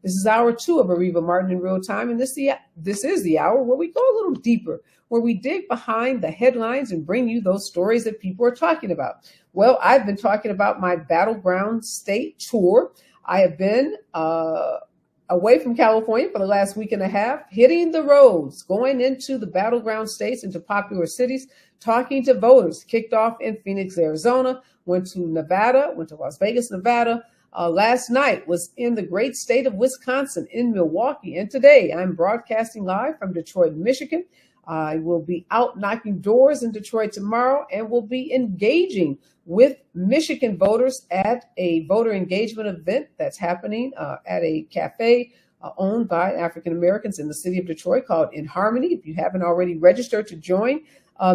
This is hour 2 of Areva Martin in real time, and this is the hour where we go a little deeper, where we dig behind the headlines and bring you those stories that people are talking about. Well, I've been talking about my Battleground state tour. I have been away from California for the last week and a half, hitting the roads, going into the Battleground states, into popular cities, talking to voters. Kicked off in Phoenix, Arizona, went to Nevada, went to Las Vegas, Nevada. Last night was in the great state of Wisconsin, in Milwaukee. And today I'm broadcasting live from Detroit, Michigan. I will be out knocking doors in Detroit tomorrow and will be engaging with Michigan voters at a voter engagement event that's happening at a cafe owned by African Americans in the city of Detroit called In Harmony. If you haven't already registered to join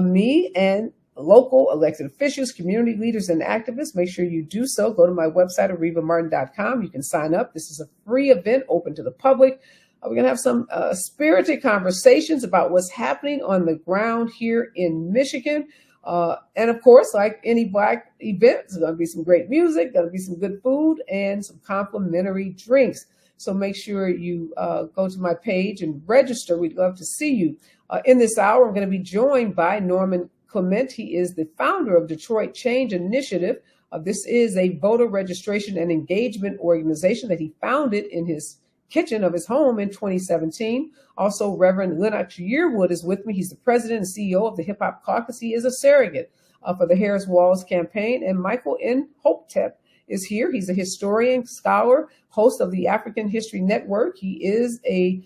me and local elected officials, community leaders, and activists, make sure you do so. Go to my website, arevamartin.com. You can sign up. This is a free event open to the public. We're going to have some spirited conversations about what's happening on the ground here in Michigan. And of course, like any Black event, there's going to be some great music, going to be some good food, and some complimentary drinks. So make sure you go to my page and register. We'd love to see you. In this hour, I'm going to be joined by Norman Clement. He is the founder of Detroit Change Initiative. This is a voter registration and engagement organization that he founded in his kitchen of his home in 2017. Also, Reverend Lennox Yearwood is with me. He's the president and CEO of the Hip Hop Caucus. He is a surrogate for the Harris Walls campaign. And Michael Imhotep is here. He's a historian, scholar, host of the African History Network. He is a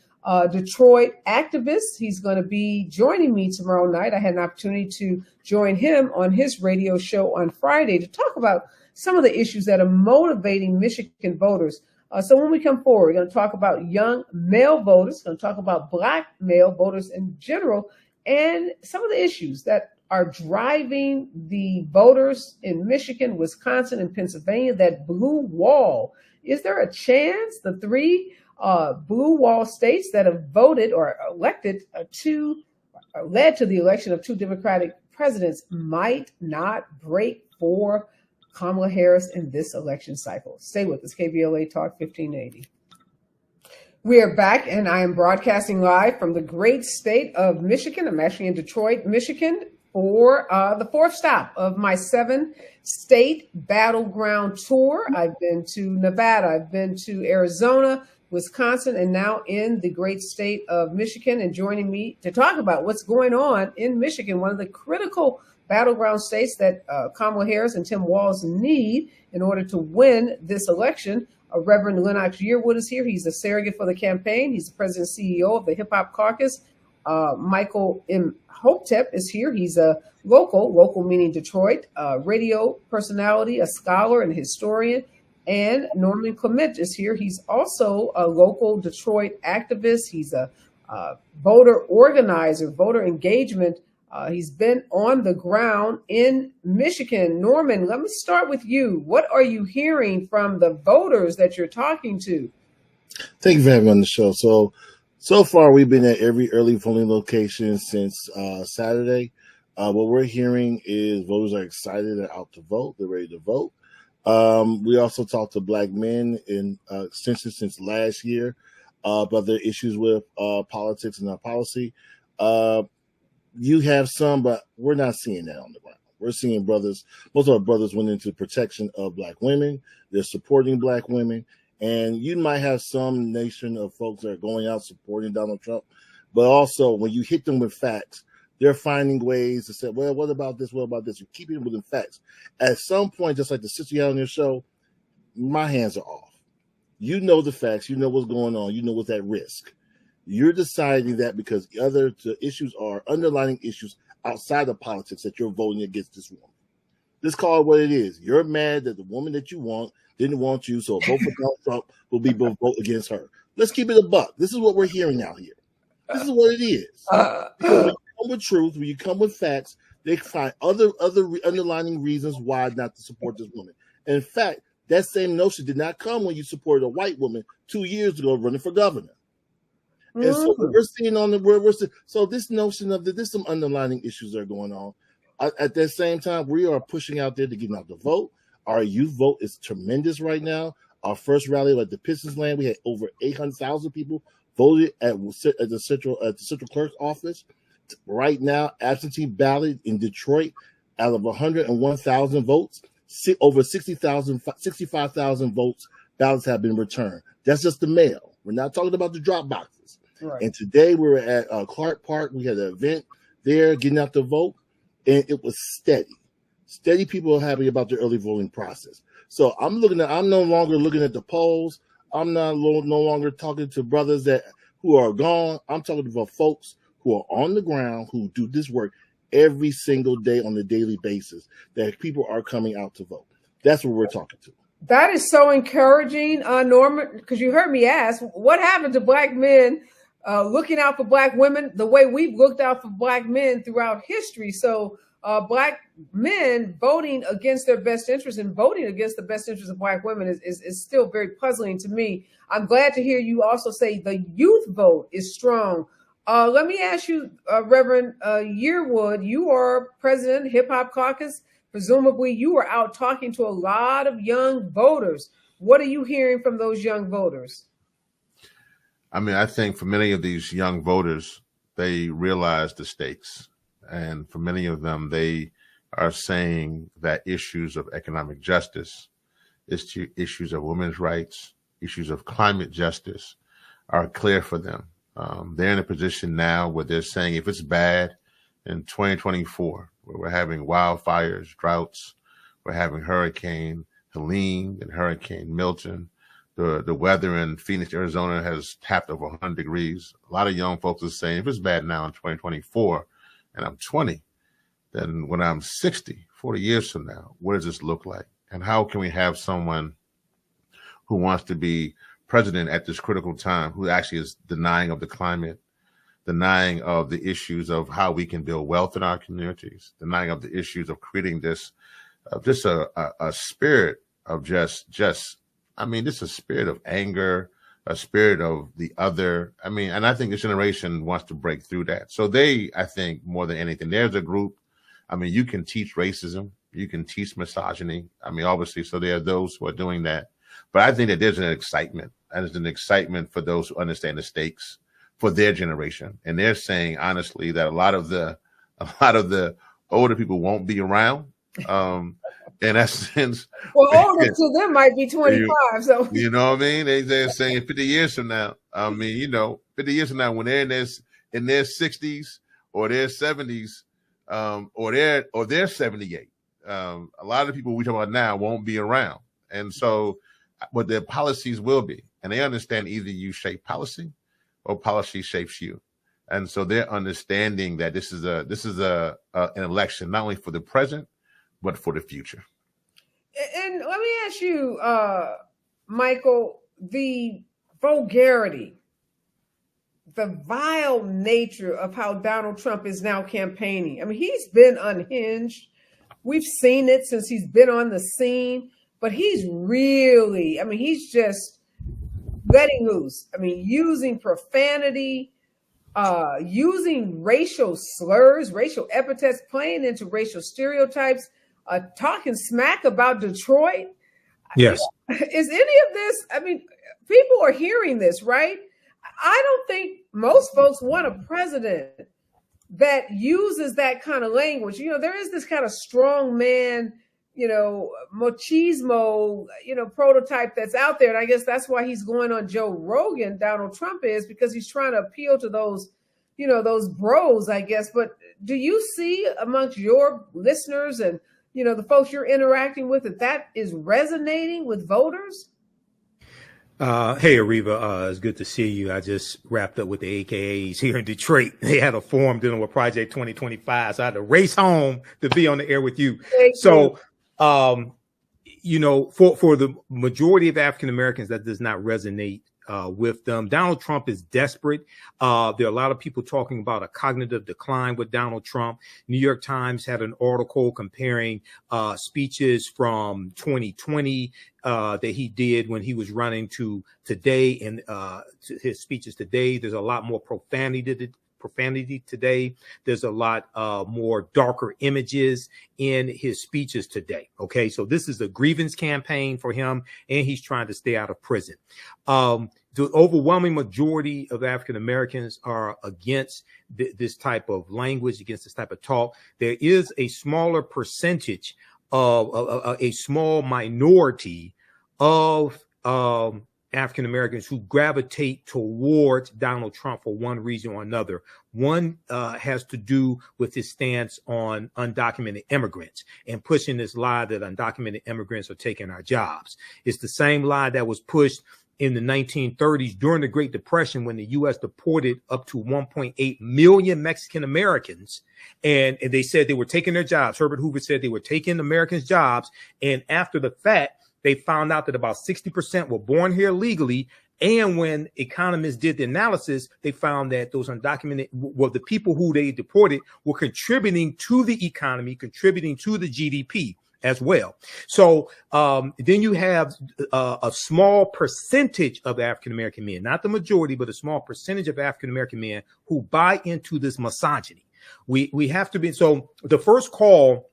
Detroit activist. He's going to be joining me tomorrow night. I had an opportunity to join him on his radio show on Friday to talk about some of the issues that are motivating Michigan voters. So when we come forward, we're going to talk about young male voters, going to talk about Black male voters in general, and some of the issues that are driving the voters in Michigan, Wisconsin, and Pennsylvania, that blue wall. Is there a chance the three blue wall states that have voted or elected led to the election of 2 Democratic presidents might not break for Kamala Harris in this election cycle? Stay with us, KBLA Talk 1580. We are back, and I am broadcasting live from the great state of Michigan. I'm actually in Detroit, Michigan, for the 4th stop of my 7-state Battleground tour. I've been to Nevada, I've been to Arizona, Wisconsin, and now in the great state of Michigan. And joining me to talk about what's going on in Michigan, one of the critical battleground states that Kamala Harris and Tim Walz need in order to win this election. Reverend Lennox Yearwood is here. He's a surrogate for the campaign. He's the president and CEO of the Hip Hop Caucus. Michael Imhotep is here. He's a local meaning Detroit, radio personality, a scholar and a historian. And Norman Clement is here. He's also a local Detroit activist. He's a voter organizer, voter engagement. He's been on the ground in Michigan. Norman, let me start with you. What are you hearing from the voters that you're talking to? Thank you for having me on the show. So far, we've been at every early polling location since Saturday. What we're hearing is voters are excited. They're out to vote. They're ready to vote. We also talked to Black men in extension since last year about their issues with politics and our policy. You have some, but we're not seeing that on the ground. We're seeing brothers, most of our brothers went into protection of Black women. They're supporting Black women. And you might have some nation of folks that are going out supporting Donald Trump. But also, when you hit them with facts, they're finding ways to say, well, what about this? What about this? You keep it within facts. At some point, just like the sister you had on your show, my hands are off. You know the facts. You know what's going on. You know what's at risk. You're deciding that because the issues are underlying issues outside of politics that you're voting against this woman. Just call it what it is. You're mad that the woman that you want didn't want you, so a vote for Donald Trump will be both vote against her. Let's keep it a buck. This is what we're hearing out here. This is what it is. When you come with truth, when you come with facts, they find other underlying reasons why not to support this woman. And in fact, that same notion did not come when you supported a white woman 2 years ago running for governor. And so we're seeing on so this notion of there's some underlying issues that are going on. At that same time, we are pushing out there to get out the vote. Our youth vote is tremendous right now. our first rally at the Pistons Land, we had over 800,000 people voted at the central clerk's office. Right now, absentee ballot in Detroit, out of 101,000 votes, over 65,000 votes ballots have been returned. That's just the mail. We're not talking about the drop boxes. Right. And today we were at Clark Park. We had an event there, getting out the vote, and it was steady. Steady people are happy about the early voting process. So I'm no longer looking at the polls. I'm no longer talking to brothers who are gone. I'm talking about folks who are on the ground, who do this work every single day on a daily basis, that people are coming out to vote. That's what we're talking to. That is so encouraging, Norman, because you heard me ask, what happened to Black men looking out for Black women the way we've looked out for Black men throughout history? So Black men voting against their best interest and voting against the best interest of Black women is still very puzzling to me. I'm glad to hear you also say the youth vote is strong. Let me ask you, Reverend Yearwood, you are president, Hip Hop Caucus. Presumably you are out talking to a lot of young voters. What are you hearing from those young voters? I mean, I think for many of these young voters, they realize the stakes. And for many of them, they are saying that issues of economic justice, issues of women's rights, issues of climate justice are clear for them. They're in a position now where they're saying if it's bad in 2024, where we're having wildfires, droughts, we're having Hurricane Helene and Hurricane Milton, the weather in Phoenix, Arizona has tapped over 100 degrees. A lot of young folks are saying if it's bad now in 2024 and I'm 20, then when I'm 60, 40 years from now, what does this look like? And how can we have someone who wants to be president at this critical time, who actually is denying of the climate, denying of the issues of how we can build wealth in our communities, denying of the issues of creating this, just a spirit of just, I mean, this is a spirit of anger, a spirit of the other. I mean, and I think this generation wants to break through that. So they, I think more than anything, there's a group. I mean, you can teach racism, you can teach misogyny. I mean, obviously, so there are those who are doing that. But I think that there's an excitement, and there's an excitement for those who understand the stakes for their generation. And they're saying, honestly, that a lot of the older people won't be around. In essence, well, older to them might be 25. So you know what I mean? They're saying 50 years from now. I mean, 50 years from now, when they're in their 60s or their 70s, or they're 78. A lot of the people we talk about now won't be around, and so, but their policies will be, and they understand either you shape policy or policy shapes you. And so they're understanding that this is an election, not only for the present, but for the future. And let me ask you, Michael, the vulgarity, the vile nature of how Donald Trump is now campaigning. I mean, he's been unhinged. We've seen it since he's been on the scene, but he's really, I mean, he's just letting loose. I mean, using profanity, using racial slurs, racial epithets, playing into racial stereotypes, talking smack about Detroit. Yes. Is any of this, I mean, people are hearing this, right? I don't think most folks want a president that uses that kind of language. There is this kind of strong man, machismo, prototype that's out there. And I guess that's why he's going on Joe Rogan, Donald Trump is, because he's trying to appeal to those, those bros, I guess. But do you see amongst your listeners and, the folks you're interacting with, that is resonating with voters? Hey, Areva, it's good to see you. I just wrapped up with the AKAs here in Detroit. They had a forum dealing with Project 2025. So I had to race home to be on the air with you. So, for the majority of African Americans, that does not resonate with them. Donald Trump is desperate. There are a lot of people talking about a cognitive decline with Donald Trump. New York Times had an article comparing speeches from 2020 that he did when he was running to today, and to his speeches today. There's a lot more profanity today. There's a lot more darker images in his speeches today. Okay, so this is a grievance campaign for him, and he's trying to stay out of prison. The overwhelming majority of African Americans are against this type of language, against this type of talk. There is a smaller percentage of a small minority of African Americans who gravitate towards Donald Trump for one reason or another. One has to do with his stance on undocumented immigrants and pushing this lie that undocumented immigrants are taking our jobs. It's the same lie that was pushed in the 1930s during the Great Depression, when the U.S. deported up to 1.8 million Mexican Americans, and they said they were taking their jobs. Herbert Hoover said they were taking Americans' jobs, and after the fact, they found out that about 60% were born here legally. And when economists did the analysis, they found that those undocumented, well, the people who they deported were contributing to the economy, contributing to the GDP as well. So then you have a small percentage of African-American men, not the majority, but a small percentage of African-American men who buy into this misogyny. We have to be, so the first call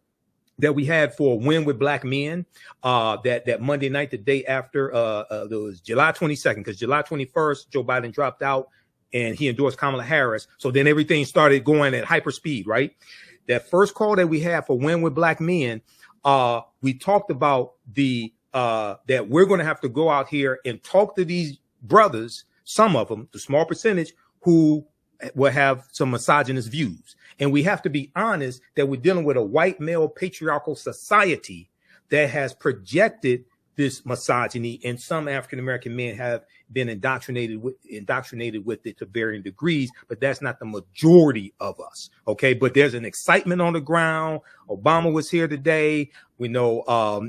that we had for a win with black men that Monday night, the day after, it was July 22nd, because July 21st, Joe Biden dropped out and he endorsed Kamala Harris. So then everything started going at hyper speed, right? That first call that we had for win with black men, we talked about that we're going to have to go out here and talk to these brothers, some of them, the small percentage, who will have some misogynist views. And we have to be honest that we're dealing with a white male patriarchal society that has projected this misogyny, and some African-American men have been indoctrinated with it to varying degrees, but that's not the majority of us. Okay. But there's an excitement on the ground. Obama was here today. We know,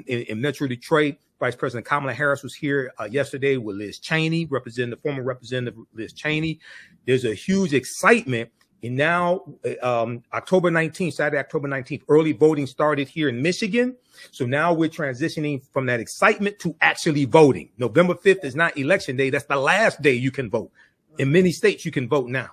in Metro Detroit, Vice President Kamala Harris was here yesterday with Liz Cheney, former Representative Liz Cheney. There's a huge excitement. And now, October 19th, Saturday, October 19th, early voting started here in Michigan. So now we're transitioning from that excitement to actually voting. November 5th is not election day. That's the last day you can vote. In many states, you can vote now.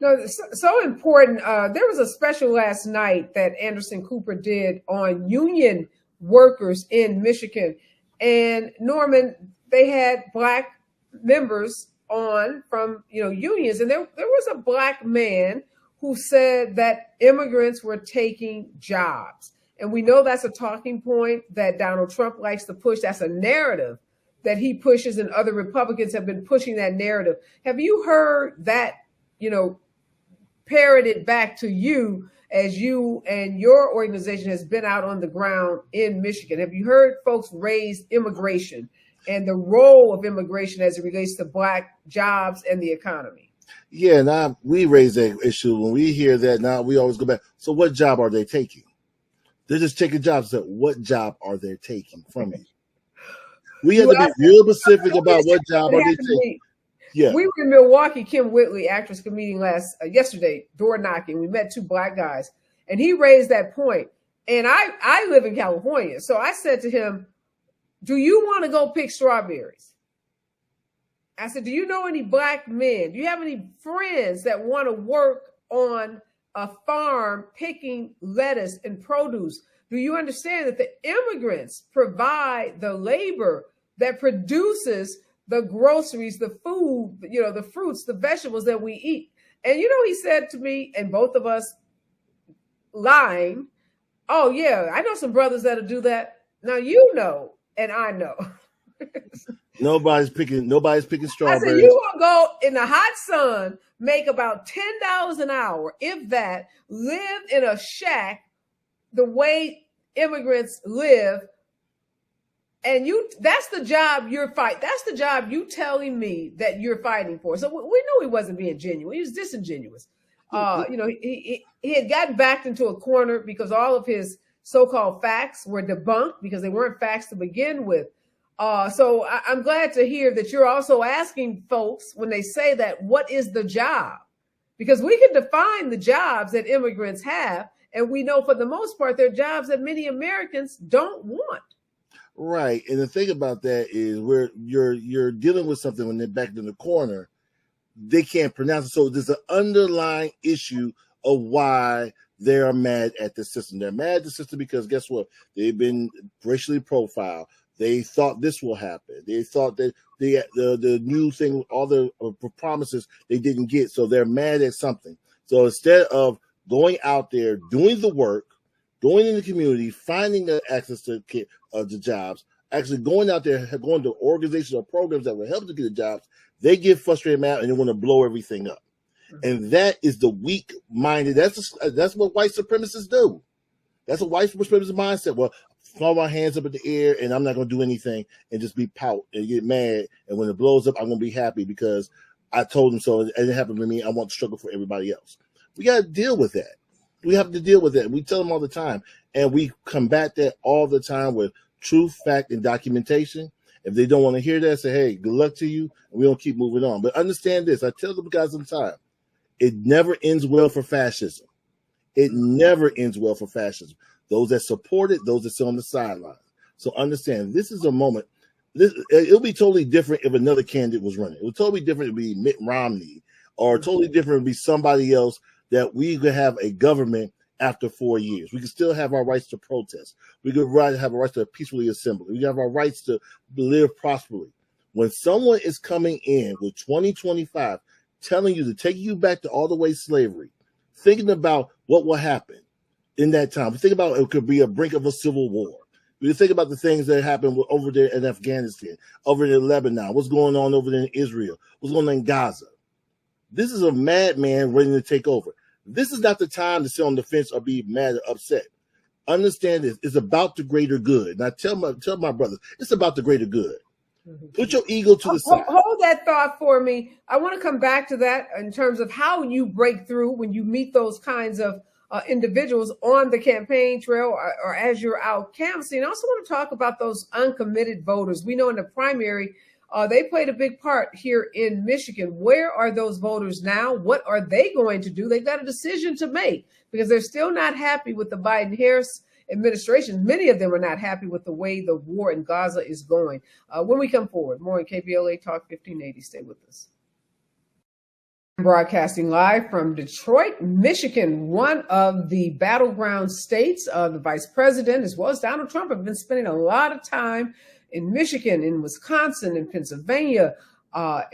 No, it's so important. There was a special last night that Anderson Cooper did on union workers in Michigan. And Norman, they had black members on from unions, and there was a black man who said that immigrants were taking jobs, and we know that's a talking point that Donald Trump likes to push. That's a narrative that he pushes, and other Republicans have been pushing that narrative. Have you heard that parroted back to you as you and your organization has been out on the ground in Michigan? Have you heard folks raise immigration and the role of immigration as it relates to black jobs and the economy? Yeah, now we raise that issue. When we hear that, now we always go back. So what job are they taking? They're just taking jobs. So what job are they taking from you? We have to be real specific about what job are they taking. Yeah, we were in Milwaukee. Kim Whitley, actress, comedian, yesterday, door knocking. We met two black guys, and he raised that point. And I live in California, so I said to him, "Do you want to go pick strawberries?" I said, "Do you know any black men? Do you have any friends that want to work on a farm picking lettuce and produce? Do you understand that the immigrants provide the labor that produces the groceries, the food, the fruits, the vegetables that we eat?" And he said to me, and both of us lying, "Oh yeah, I know some brothers that'll do that." Now and I know. Nobody's picking strawberries. I said, you gonna go in the hot sun, make about $10 an hour, if that, live in a shack the way immigrants live, and that's the job you're fighting. That's the job you telling me that you're fighting for. So we knew he wasn't being genuine. He was disingenuous. He had gotten backed into a corner because all of his so-called facts were debunked because they weren't facts to begin with. So I'm glad to hear that you're also asking folks when they say that, what is the job? Because we can define the jobs that immigrants have, and we know for the most part they're jobs that many Americans don't want. Right, and the thing about that is you're dealing with something when they're backed in the corner they can't pronounce it. So there's an underlying issue of why they are mad at the system. They're mad at the system because guess what? They've been racially profiled. They thought this will happen. They thought that the new thing, all the promises they didn't get. So they're mad at something. So instead of going out there, doing the work, going in the community, finding the access to the jobs, actually going out there, going to organizations or programs that will help to get the jobs, they get frustrated, mad, and they want to blow everything up. And that is the weak-minded. That's what white supremacists do. That's a white supremacist mindset. Well, throw my hands up in the air, and I'm not going to do anything, and just be pout and get mad. And when it blows up, I'm going to be happy because I told them so, and it happened to me. I want to struggle for everybody else. We got to deal with that. We have to deal with that. We tell them all the time, and we combat that all the time with truth, fact, and documentation. If they don't want to hear that, say, hey, good luck to you, and we don't keep moving on. But understand this. I tell the guys all the time. It never ends well for fascism. It never ends well for fascism. Those that support it, those that sit on the sidelines. So understand, this is a moment. It'll be totally different if another candidate was running. It would totally different if it would be Mitt Romney, or totally different if it would be somebody else, that we could have a government after 4 years. We could still have our rights to protest. We could have our rights to peacefully assemble. We have our rights to live prosperly. When someone is coming in with 2025, telling you to take you back to all the way slavery, thinking about what will happen in that time. We think about it could be a brink of a civil war. We think about the things that happened over there in Afghanistan, over there in Lebanon, what's going on over there in Israel, what's going on in Gaza. This is a madman ready to take over. This is not the time to sit on the fence or be mad or upset. Understand this. It's about the greater good. And I tell my brothers, it's about the greater good. Put your ego to the side. Hold that thought for me. I want to come back to that in terms of how you break through when you meet those kinds of individuals on the campaign trail or as you're out canvassing. I also want to talk about those uncommitted voters. We know in the primary, they played a big part here in Michigan. Where are those voters now? What are they going to do? They've got a decision to make because they're still not happy with the Biden-Harris administration. Many of them are not happy with the way the war in Gaza is going. When we come forward, more in KBLA Talk 1580. Stay with us. Broadcasting live from Detroit, Michigan, one of the battleground states. The vice president, as well as Donald Trump, have been spending a lot of time in Michigan, in Wisconsin, in Pennsylvania,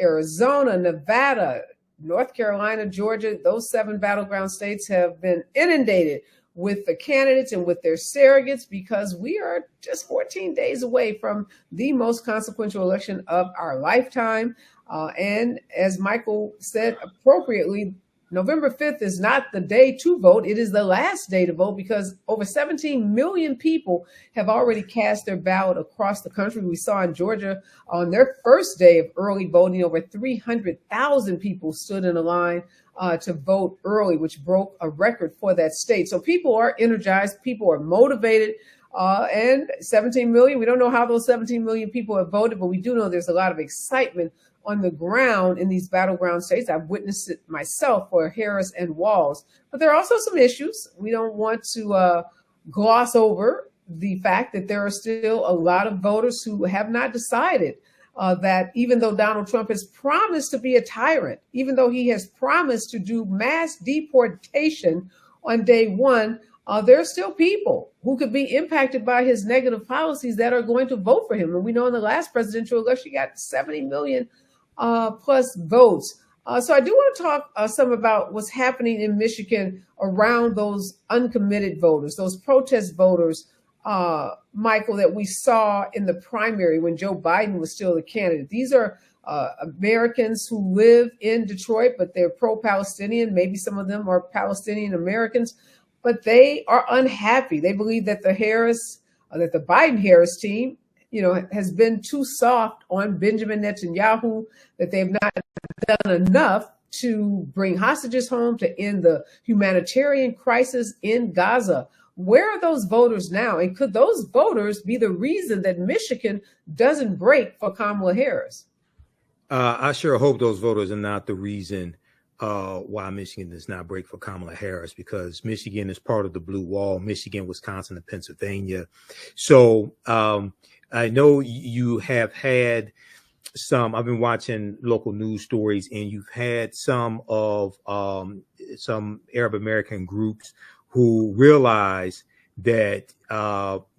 Arizona, Nevada, North Carolina, Georgia. Those 7 battleground states have been inundated with the candidates and with their surrogates because we are just 14 days away from the most consequential election of our lifetime. And as Michael said appropriately, November 5th is not the day to vote. It is the last day to vote because over 17 million people have already cast their ballot across the country. We saw in Georgia on their first day of early voting, over 300,000 people stood in a line to vote early, which broke a record for that state. So people are energized, people are motivated, and 17 million, we don't know how those 17 million people have voted, but we do know there's a lot of excitement on the ground in these battleground states. I've witnessed it myself for Harris and Walz, but there are also some issues. We don't want to gloss over the fact that there are still a lot of voters who have not decided that even though Donald Trump has promised to be a tyrant, even though he has promised to do mass deportation on day one, there are still people who could be impacted by his negative policies that are going to vote for him. And we know in the last presidential election, he got 70 million plus votes. So I do want to talk some about what's happening in Michigan around those uncommitted voters, those protest voters, Michael, that we saw in the primary when Joe Biden was still the candidate. These are Americans who live in Detroit, but they're pro-Palestinian. Maybe some of them are Palestinian Americans, but they are unhappy. They believe that the Biden-Harris team, has been too soft on Benjamin Netanyahu, that they've not done enough to bring hostages home, to end the humanitarian crisis in Gaza. Where are those voters now? And could those voters be the reason that Michigan doesn't break for Kamala Harris? I sure hope those voters are not the reason why Michigan does not break for Kamala Harris, because Michigan is part of the blue wall, Michigan, Wisconsin, and Pennsylvania. So I know you have had I've been watching local news stories, and you've had some of some Arab American groups who realize that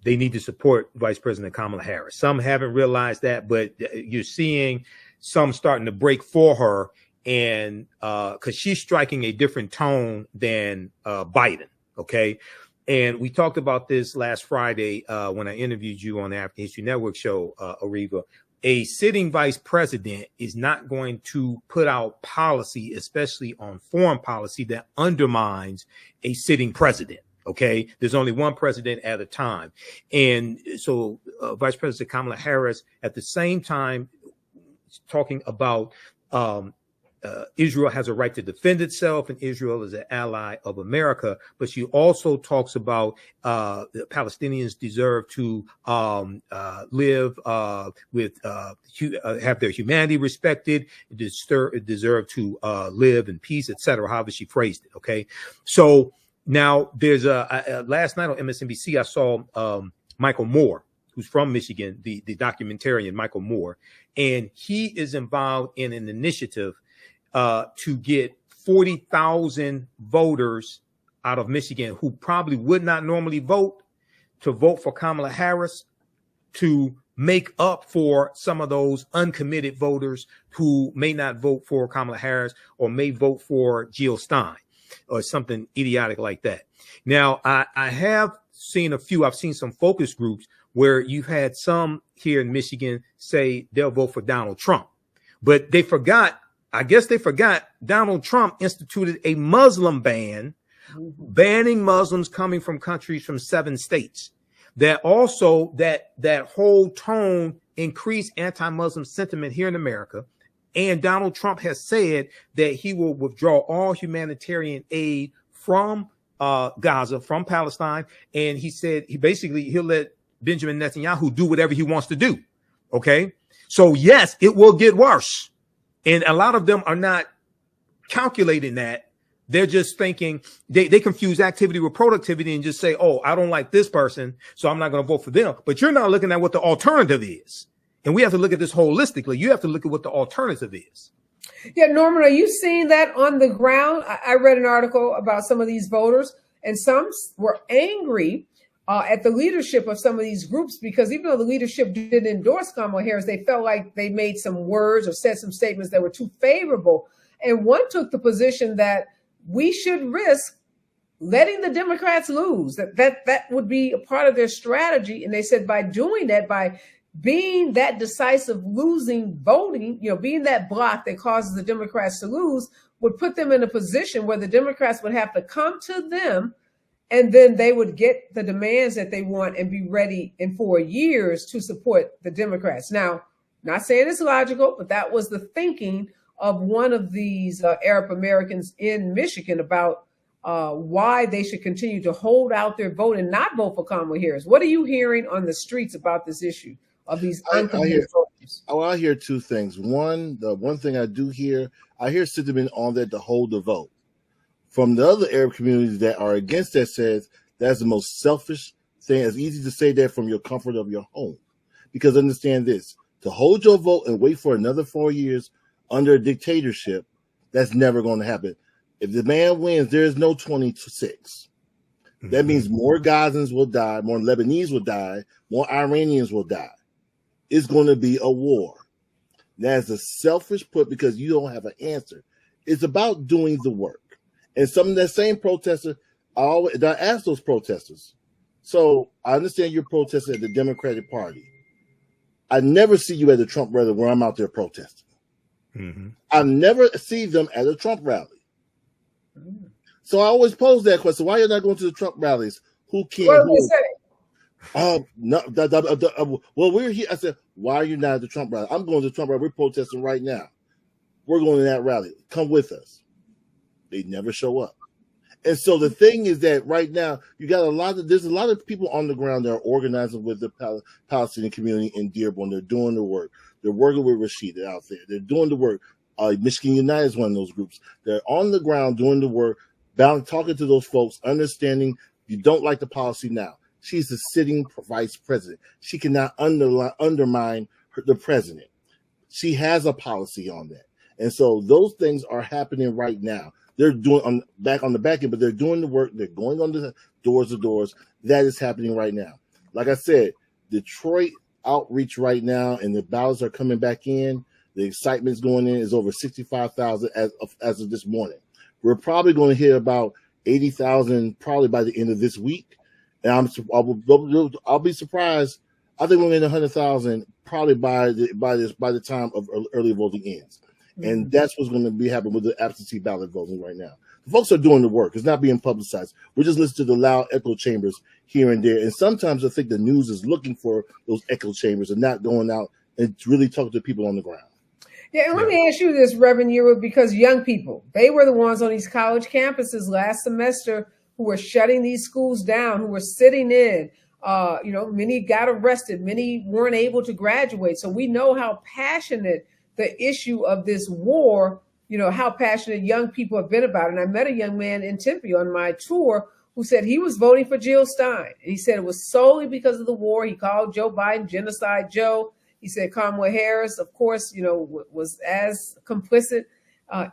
they need to support Vice President Kamala Harris. Some haven't realized that, but you're seeing some starting to break for her, and because she's striking a different tone than Biden. Okay. And we talked about this last Friday when I interviewed you on the African History Network show, Areva. A sitting vice president is not going to put out policy, especially on foreign policy, that undermines a sitting president. Okay, there's only one president at a time. And so Vice President Kamala Harris, at the same time, talking about Israel has a right to defend itself, and Israel is an ally of America. But she also talks about the Palestinians deserve to live with have their humanity respected, deserve to live in peace, etc. However she phrased it. Okay, so now there's last night on MSNBC I saw Michael Moore, who's from Michigan, the documentarian Michael Moore, and he is involved in an initiative to get 40,000 voters out of Michigan who probably would not normally vote to vote for Kamala Harris, to make up for some of those uncommitted voters who may not vote for Kamala Harris or may vote for Jill Stein or something idiotic like that. Now, I have seen I've seen some focus groups where you've had some here in Michigan say they'll vote for Donald Trump, but they forgot Donald Trump instituted a Muslim ban, banning Muslims coming from countries from 7 states. That also, that whole tone increased anti-Muslim sentiment here in America. And Donald Trump has said that he will withdraw all humanitarian aid from Gaza, from Palestine. And he said he'll let Benjamin Netanyahu do whatever he wants to do. Okay. So yes, it will get worse. And a lot of them are not calculating that. They're just thinking they confuse activity with productivity and just say, oh, I don't like this person, so I'm not going to vote for them. But you're not looking at what the alternative is. And we have to look at this holistically. You have to look at what the alternative is. Yeah, Norman, are you seeing that on the ground? I read an article about some of these voters, and some were angry at the leadership of some of these groups, because even though the leadership didn't endorse Kamala Harris, they felt like they made some words or said some statements that were too favorable. And one took the position that we should risk letting the Democrats lose, that would be a part of their strategy. And they said by doing that, by being that decisive losing voting, being that block that causes the Democrats to lose, would put them in a position where the Democrats would have to come to them, and then they would get the demands that they want and be ready in 4 years to support the Democrats. Now, not saying it's logical, but that was the thinking of one of these Arab Americans in Michigan about why they should continue to hold out their vote and not vote for Kamala Harris. What are you hearing on the streets about this issue of these uncommitted voters? I hear 2 things. One, the one thing I do hear, I hear sentiment on that to hold the vote. From the other Arab communities that are against that says that's the most selfish thing. It's easy to say that from your comfort of your home. Because understand this, to hold your vote and wait for another 4 years under a dictatorship, that's never going to happen. If the man wins, there is no 26. That means more Gazans will die, more Lebanese will die, more Iranians will die. It's going to be a war. That's a selfish put because you don't have an answer. It's about doing the work. And some of that same protester, I ask those protesters. So I understand you're protesting at the Democratic Party. I never see you at the Trump rally where I'm out there protesting. I never see them at a Trump rally. So I always pose that question: why are you not going to the Trump rallies? Who can? What did they say? No. Well, we're here. I said, why are you not at the Trump rally? I'm going to the Trump rally. We're protesting right now. We're going to that rally. Come with us. They never show up. And so the thing is that right now you got there's a lot of people on the ground that are organizing with the Palestinian community in Dearborn. They're doing the work. They're working with Rashida out there. They're doing the work. Michigan United is one of those groups. They're on the ground doing the work, talking to those folks, understanding you don't like the policy now. She's the sitting vice president. She cannot undermine the president. she has a policy on that. And so those things are happening right now. They're doing back on the back end, but they're doing the work. They're going on the doors to doors. That is happening right now. Like I said, Detroit outreach right now, and the ballots are coming back in. The excitement's going in is over 65,000 as of this morning. We're probably going to hear about 80,000 probably by the end of this week. And I'll be surprised. I think we'll get 100,000 probably by the time of early voting ends. And that's what's going to be happening with the absentee ballot voting right now. The folks are doing the work. It's not being publicized. We're just listening to the loud echo chambers here and there. And sometimes I think the news is looking for those echo chambers and not going out and really talking to people on the ground. Yeah, and let me ask you this, Reverend Yearwood, because young people, they were the ones on these college campuses last semester who were shutting these schools down, who were sitting in. Many got arrested. Many weren't able to graduate. So we know how passionate the issue of this war, how passionate young people have been about it. And I met a young man in Tempe on my tour who said he was voting for Jill Stein. And he said it was solely because of the war. He called Joe Biden Genocide Joe. He said Kamala Harris, of course, was as complicit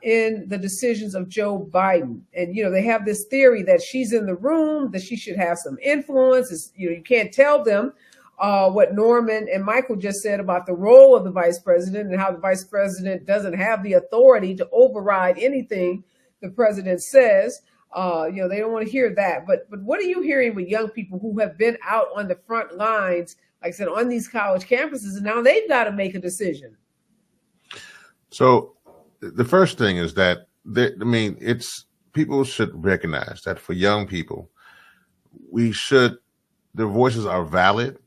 in the decisions of Joe Biden. And, they have this theory that she's in the room, that she should have some influence. You can't tell them what Norman and Michael just said about the role of the vice president and how the vice president doesn't have the authority to override anything the president says. They don't want to hear that. But what are you hearing with young people who have been out on the front lines, like I said, on these college campuses, and now they've got to make a decision? So the first thing is that, people should recognize that for young people, their voices are valid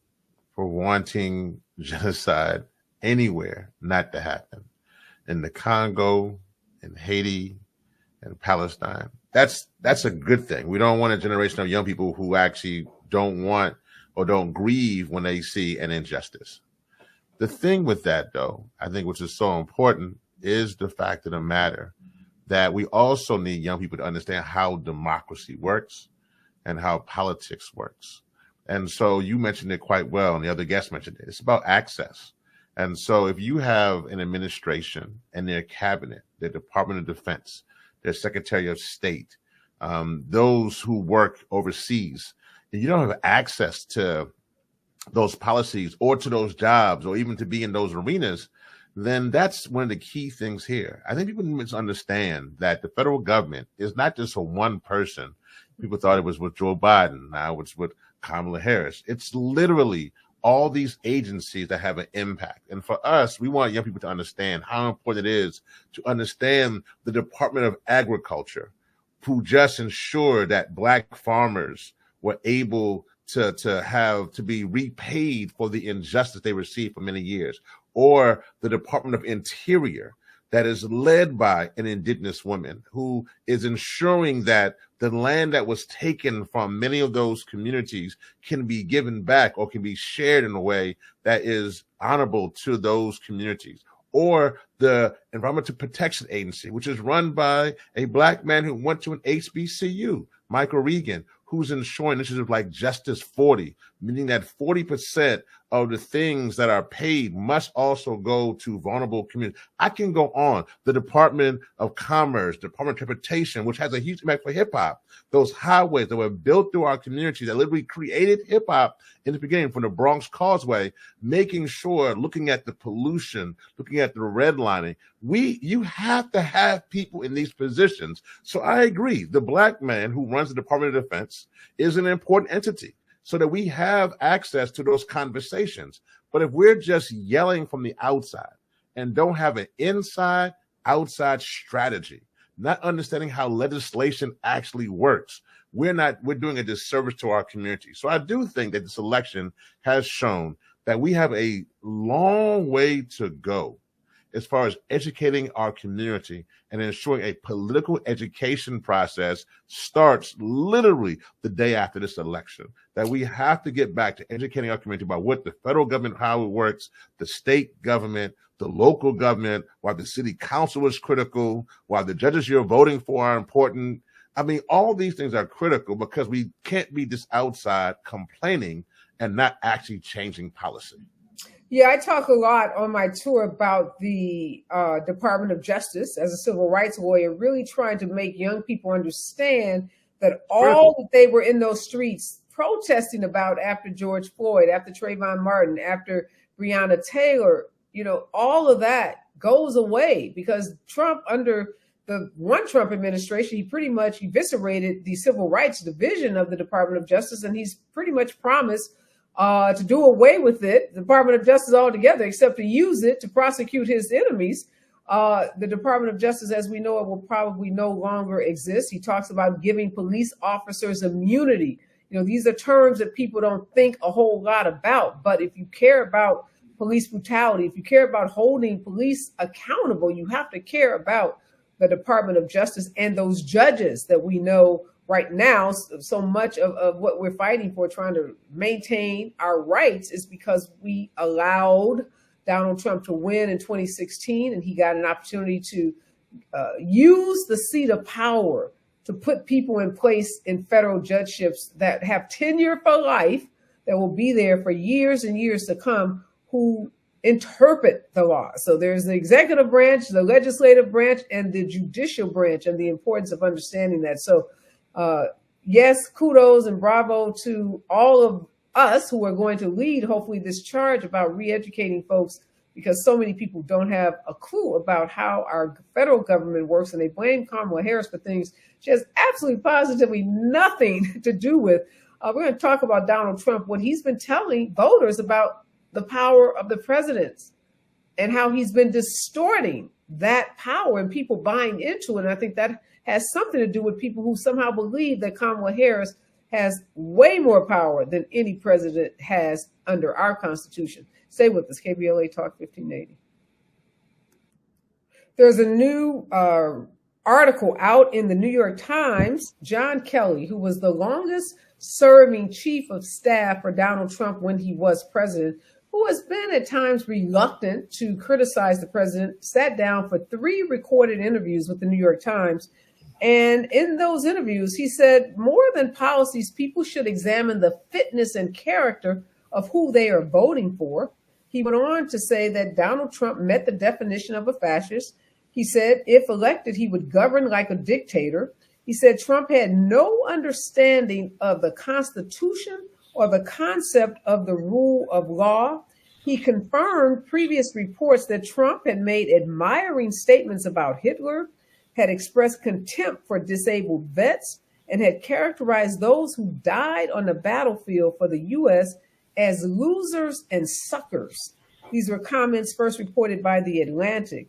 for wanting genocide anywhere not to happen. In the Congo, in Haiti, in Palestine. That's a good thing. We don't want a generation of young people who actually don't want or don't grieve when they see an injustice. The thing with that, though, I think which is so important is the fact of the matter that we also need young people to understand how democracy works and how politics works. And so you mentioned it quite well, and the other guest mentioned it. It's about access. And so if you have an administration and their cabinet, their Department of Defense, their Secretary of State, those who work overseas, and you don't have access to those policies or to those jobs or even to be in those arenas, then that's one of the key things here. I think people misunderstand that the federal government is not just for one person. People thought it was with Joe Biden. Now it's with Kamala Harris. It's literally all these agencies that have an impact. And for us, we want young people to understand how important it is to understand the Department of Agriculture, who just ensured that Black farmers were able to be repaid for the injustice they received for many years, or the Department of Interior that is led by an indigenous woman who is ensuring that the land that was taken from many of those communities can be given back or can be shared in a way that is honorable to those communities. Or the Environmental Protection Agency, which is run by a Black man who went to an HBCU, Michael Regan, who's ensuring initiatives like Justice 40, meaning that 40% of the things that are paid must also go to vulnerable communities. I can go on. The Department of Commerce, Department of Transportation, which has a huge impact for hip hop. Those highways that were built through our community that literally created hip hop in the beginning from the Bronx Causeway, making sure, looking at the pollution, looking at the redlining, you have to have people in these positions. So I agree. The Black man who runs the Department of Defense is an important entity, so that we have access to those conversations. But if we're just yelling from the outside and don't have an inside-outside strategy, not understanding how legislation actually works, we're doing a disservice to our community. So I do think that this election has shown that we have a long way to go as far as educating our community and ensuring a political education process starts literally the day after this election. That we have to get back to educating our community about what the federal government, how it works, the state government, the local government, why the city council is critical, why the judges you're voting for are important. I mean, all these things are critical because we can't be just outside complaining and not actually changing policy. Yeah, I talk a lot on my tour about the Department of Justice as a civil rights lawyer, really trying to make young people understand that all that they were in those streets protesting about after George Floyd, after Trayvon Martin, after Breonna Taylor, all of that goes away because Trump, under the one Trump administration, he pretty much eviscerated the civil rights division of the Department of Justice, and he's pretty much promised to do away with it, the Department of Justice altogether, except to use it to prosecute his enemies. The Department of Justice, as we know it, will probably no longer exist. He talks about giving police officers immunity. These are terms that people don't think a whole lot about. But if you care about police brutality, if you care about holding police accountable, you have to care about the Department of Justice and those judges that we know right now. So much of what we're fighting for, trying to maintain our rights, is because we allowed Donald Trump to win in 2016, and he got an opportunity to use the seat of power to put people in place in federal judgeships that have tenure for life, that will be there for years and years to come, who interpret the law. So there's the executive branch, the legislative branch, and the judicial branch, and the importance of understanding that. So yes, kudos and bravo to all of us who are going to lead, hopefully, this charge about re-educating folks, because so many people don't have a clue about how our federal government works, and they blame Kamala Harris for things she has absolutely positively nothing to do with. We're going to talk about Donald Trump, what he's been telling voters about the power of the presidents and how he's been distorting that power and people buying into it. And I think that has something to do with people who somehow believe that Kamala Harris has way more power than any president has under our Constitution. Stay with us, KBLA Talk 1580. There's a new article out in the New York Times. John Kelly, who was the longest serving chief of staff for Donald Trump when he was president, who has been at times reluctant to criticize the president, sat down for 3 recorded interviews with the New York Times. And in those interviews, he said, more than policies, people should examine the fitness and character of who they are voting for. He went on to say that Donald Trump met the definition of a fascist. He said, if elected, he would govern like a dictator. He said Trump had no understanding of the Constitution or the concept of the rule of law. He confirmed previous reports that Trump had made admiring statements about Hitler, had expressed contempt for disabled vets, and had characterized those who died on the battlefield for the U.S. as losers and suckers. These were comments first reported by The Atlantic.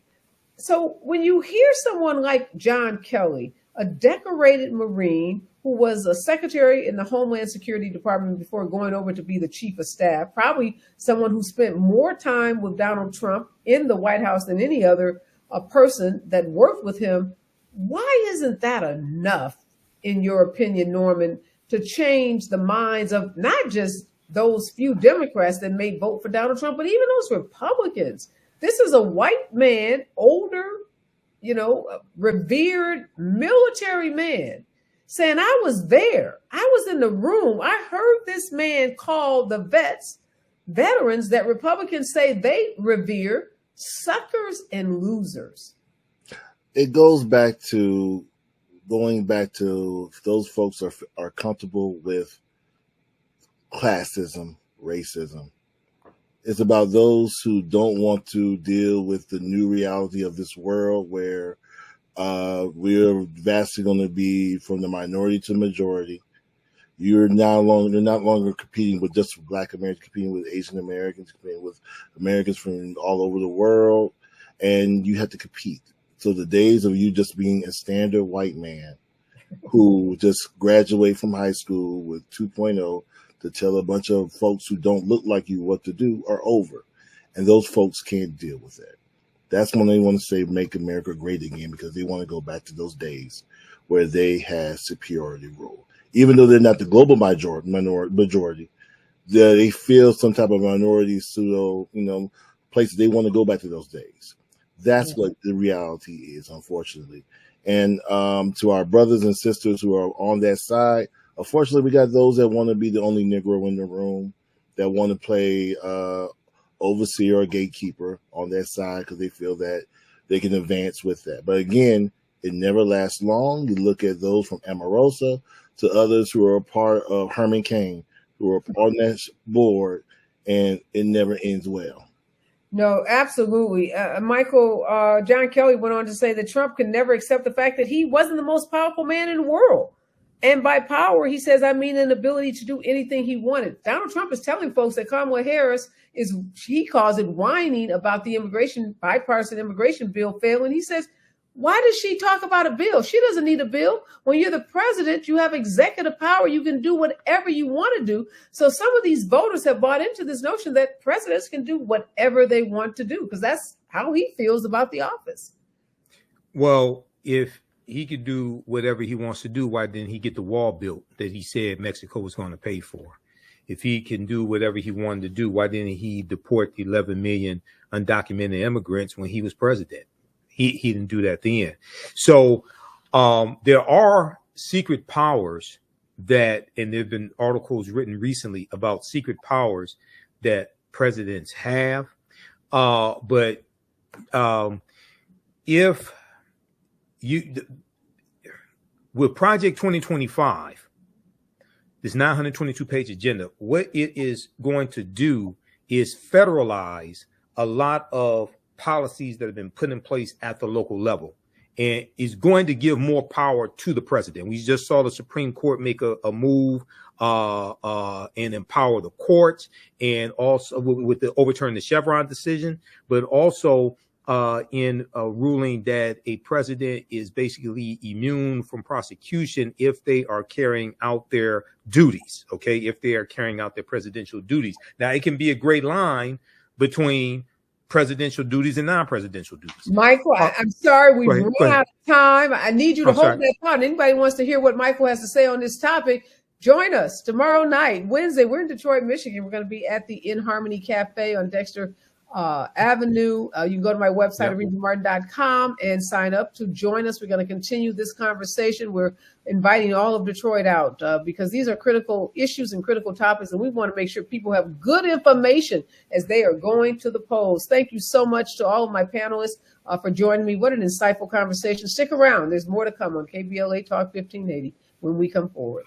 So when you hear someone like John Kelly, a decorated Marine who was a secretary in the Homeland Security Department before going over to be the chief of staff, probably someone who spent more time with Donald Trump in the White House than any other person that worked with him, why isn't that enough, in your opinion, Norman, to change the minds of not just those few Democrats that may vote for Donald Trump, but even those Republicans? This is a white man, older, revered military man, saying, I was there. I was in the room. I heard this man call the veterans that Republicans say they revere, suckers and losers. It goes back to those folks are comfortable with classism, racism. It's about those who don't want to deal with the new reality of this world where we're vastly going to be from the minority to majority. You're not longer competing with just Black Americans, competing with Asian Americans, competing with Americans from all over the world, and you have to compete. So the days of you just being a standard white man who just graduate from high school with 2.0 to tell a bunch of folks who don't look like you what to do are over. And those folks can't deal with that. That's when they want to say make America great again, because they want to go back to those days where they had superiority rule. Even though they're not the global majority, they feel some type of minority pseudo, places. They want to go back to those days. That's what the reality is, unfortunately. And to our brothers and sisters who are on that side, unfortunately, we got those that want to be the only Negro in the room, that want to play overseer or gatekeeper on that side because they feel that they can advance with that. But again, it never lasts long. You look at those from Omarosa to others who are a part of Herman Cain, who are on that board, and it never ends well. No, absolutely. Michael, John Kelly went on to say that Trump can never accept the fact that he wasn't the most powerful man in the world. And by power, he says, I mean an ability to do anything he wanted. Donald Trump is telling folks that Kamala Harris is, he calls it whining about the bipartisan immigration bill failing. He says, why does she talk about a bill? She doesn't need a bill. When you're the president, you have executive power. You can do whatever you want to do. So some of these voters have bought into this notion that presidents can do whatever they want to do because that's how he feels about the office. Well, if he could do whatever he wants to do, why didn't he get the wall built that he said Mexico was going to pay for? If he can do whatever he wanted to do, why didn't he deport 11 million undocumented immigrants when he was president? He didn't do that then. So there are secret powers that, and there have been articles written recently about secret powers that presidents have. But if you, with Project 2025, this 922-page agenda, what it is going to do is federalize a lot of policies that have been put in place at the local level, and is going to give more power to the president. We just saw the Supreme Court make a move and empower the courts, and also with the overturn the Chevron decision, but also in a ruling that a president is basically immune from prosecution if they are carrying out their duties. Okay, if they are carrying out their presidential duties. Now, it can be a great line between presidential duties and non-presidential duties. Michael, I'm sorry, we've run out of time. I need you to hold that thought. Anybody wants to hear what Michael has to say on this topic, join us tomorrow night, Wednesday. We're in Detroit, Michigan. We're going to be at the In Harmony Cafe on Dexter Avenue. You can go to my website, arevamartin.com, and sign up to join us. We're going to continue this conversation. We're inviting all of Detroit out because these are critical issues and critical topics, and we want to make sure people have good information as they are going to the polls. Thank you so much to all of my panelists for joining me. What an insightful conversation. Stick around. There's more to come on KBLA Talk 1580 when we come forward.